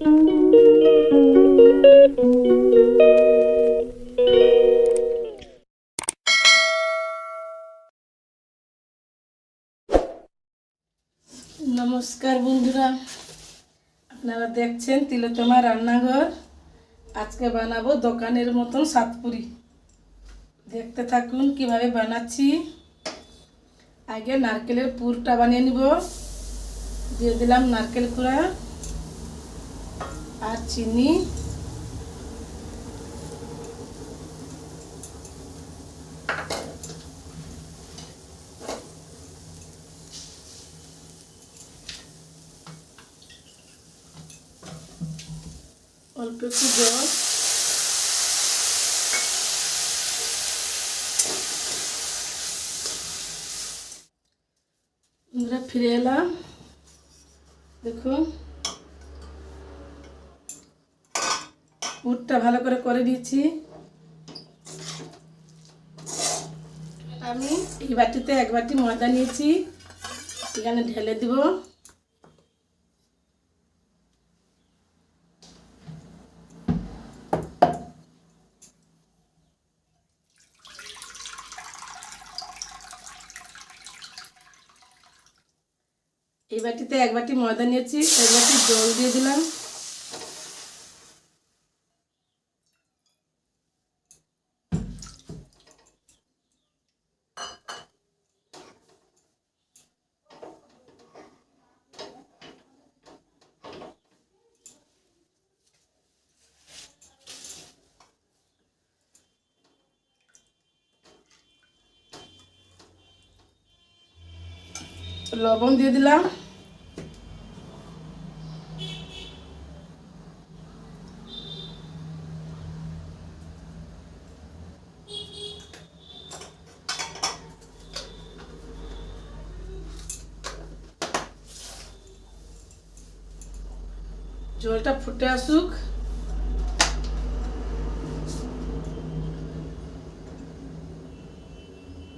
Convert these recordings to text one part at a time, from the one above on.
নমস্কার বন্ধুরা, আপনারা দেখছেন তিলোত্তমা রান্নাঘর। আজকে বানাবো দোকানের মতন সাতপুরি। দেখতে থাকুন কিভাবে বানাচ্ছি। আগে নারকেলের পুরটা বানিয়ে নিব। দিয়ে দিলাম নারকেল কুড়া আর চিনি। অল্প একটু জল। বন্ধুরা ফিরে এলাম। দেখুন পুরটা ভালো করে দিয়েছি। আমি এই বাটিতে এক বাটি ময়দা নিয়েছি, এখানে ঢেলে দিব। এই বাটিতে এক বাটি ময়দা নিয়েছি, এক বাটি জল দিয়ে দিলাম। লবণ দিয়ে দিলাম। জলটা ফুটে আসুক।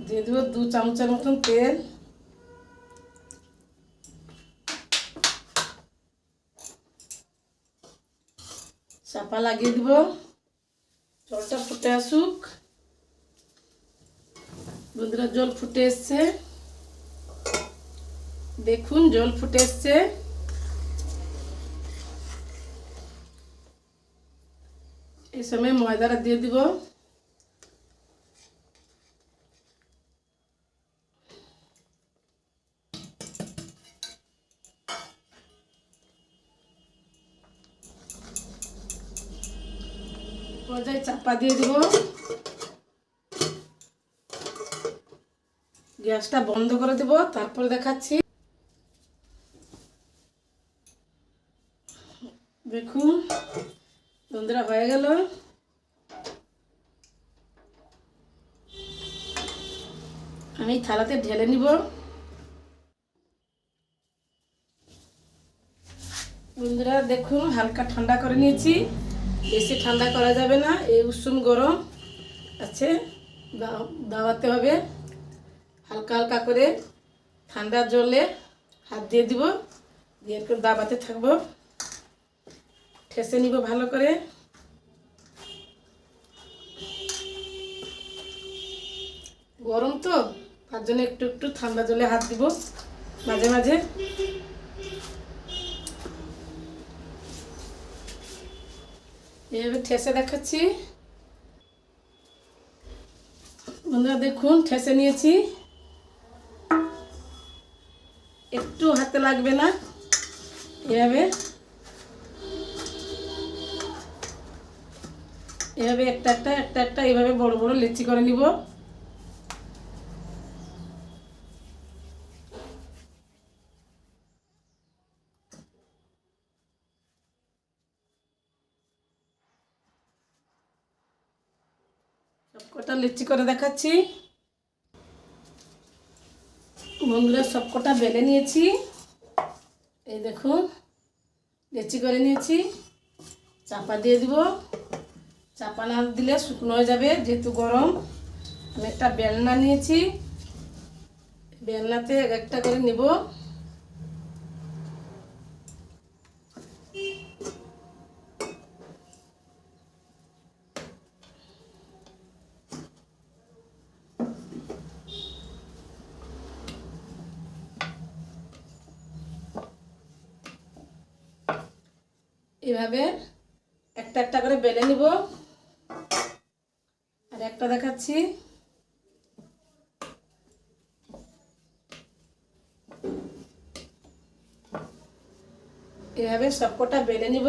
দিয়ে দেবো 2 চামচের মতন তেল। চাপা লাগিয়ে দিব। জলটা ফুটে আসুক। বন্ধুরা জল ফুটে এসছে, দেখুন জল ফুটে এসছে। এই সময় ময়দাটা দিয়ে দিব। পর্যায়ে চাপা দিয়ে দিব। গ্যাসটা বন্ধ করে দেব, তারপর দেখাচ্ছি। দেখুন বন্ধুরা হয়ে গেল। আমি থালাতে ঢেলে নিব। বন্ধুরা দেখুন হালকা ঠান্ডা করে নিয়েছি, বেশি ঠান্ডা করা যাবে না, এই উষ্ণ গরম আছে, দাবাতে হবে। হালকা হালকা করে ঠান্ডা জলে হাত দিয়ে দিব, দিয়ে একটু দাবাতে থাকবো। ঠেসে নিব ভালো করে। গরম তো, তার জন্য একটু একটু ঠান্ডা জলে হাত দিব মাঝে মাঝে। এইভাবে ঠেসে দেখাচ্ছি। বন্ধুরা দেখুন ঠেসে নিয়েছি, একটু হাতে লাগবে না। এভাবে এভাবে একটা একটা এইভাবে বড় বড় লেচি করে নিব। সবকটা লেচি করে দেখাচ্ছি। বন্ধুরা সবকটা বেলে নিয়েছি, এই দেখুন লেচি করে নিয়েছি। চাপা দিয়ে দিব। চাপা না দিলে শুকনো হয়ে যাবে, যেহেতু গরম। আমি একটা বেলনা নিয়েছি, বেলনাতে একটা করে নিব। এভাবে একটা একটা করে বেলে নিব। আর একটা দেখাচ্ছি। এভাবে সবকটা বেলে নিব।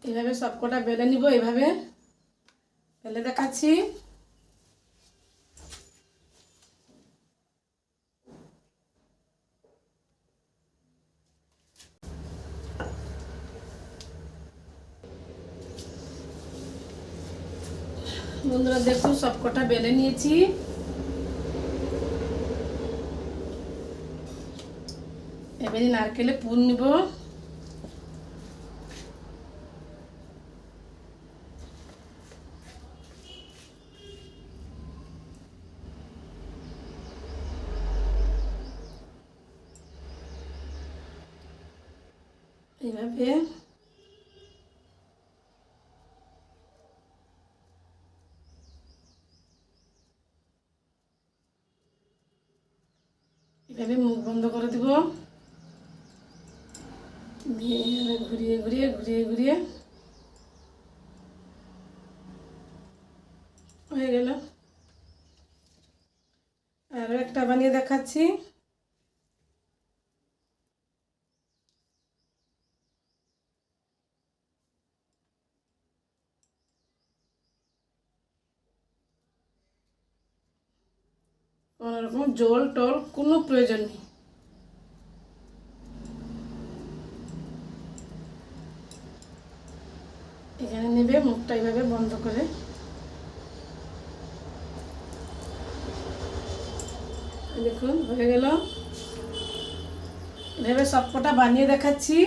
এভাবে সবকটা বেলে নিব। এভাবে বেলে দেখাচ্ছি। বন্ধুরা দেখুন সবকটা বেলে নিয়েছি। এবারে নারকেলে পুর নিব। এইভাবে এভাবে মুখ বন্ধ করে দিব। দিয়ে এইভাবে ঘুরিয়ে ঘুরিয়ে ঘুরিয়ে ঘুরিয়ে হয়ে গেল। আরও একটা বানিয়ে দেখাচ্ছি। কোনোরকম জল টল কোনো প্রয়োজন নেই। এখানে নেবে মুখটা এইভাবে বন্ধ করে। দেখুন হয়ে গেল। এভাবে সবকটা বানিয়ে দেখাচ্ছি।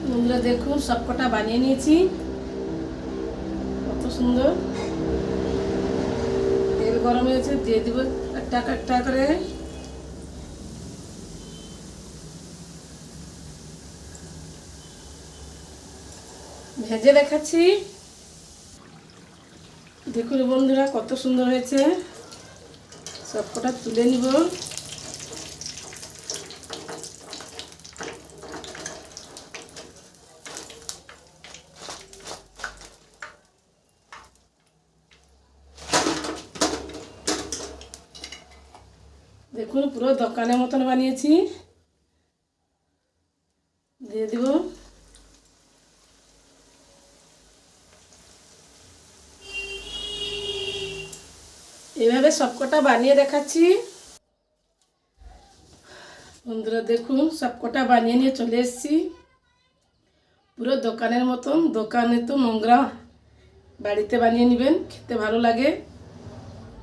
বন্ধুরা দেখুন সবকটা বানিয়ে নিয়েছি। কত সুন্দর। তেল গরম হয়েছে, দিয়ে দিব একটা একটা করে। ভেজে দেখাচ্ছি। দেখুন বন্ধুরা কত সুন্দর হয়েছে। সবকটা তুলে নিব। দেখুন পুরো দোকানের মতন বানিয়েছি। দিয়ে দিব। এইভাবে সবকটা বানিয়ে দেখাচ্ছি। বন্ধুরা দেখুন সবকটা বানিয়ে নিয়ে চলে এসেছি। পুরো দোকানের মতন। দোকানে তো নোংরা, বাড়িতে বানিয়ে নেবেন, খেতে ভালো লাগে।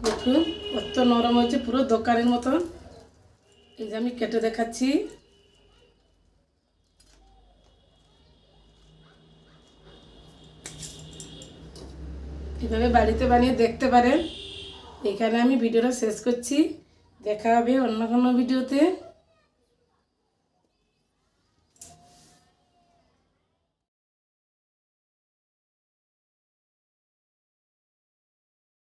দেখুন কত নরম হয়েছে, পুরো দোকানের মতন। এই যে আমি কেটে দেখাচ্ছি। এভাবে বাড়িতে বানিয়ে দেখতে পারেন। এখানে আমি ভিডিওটা শেষ করছি। দেখা হবে অন্য কোনো ভিডিওতে।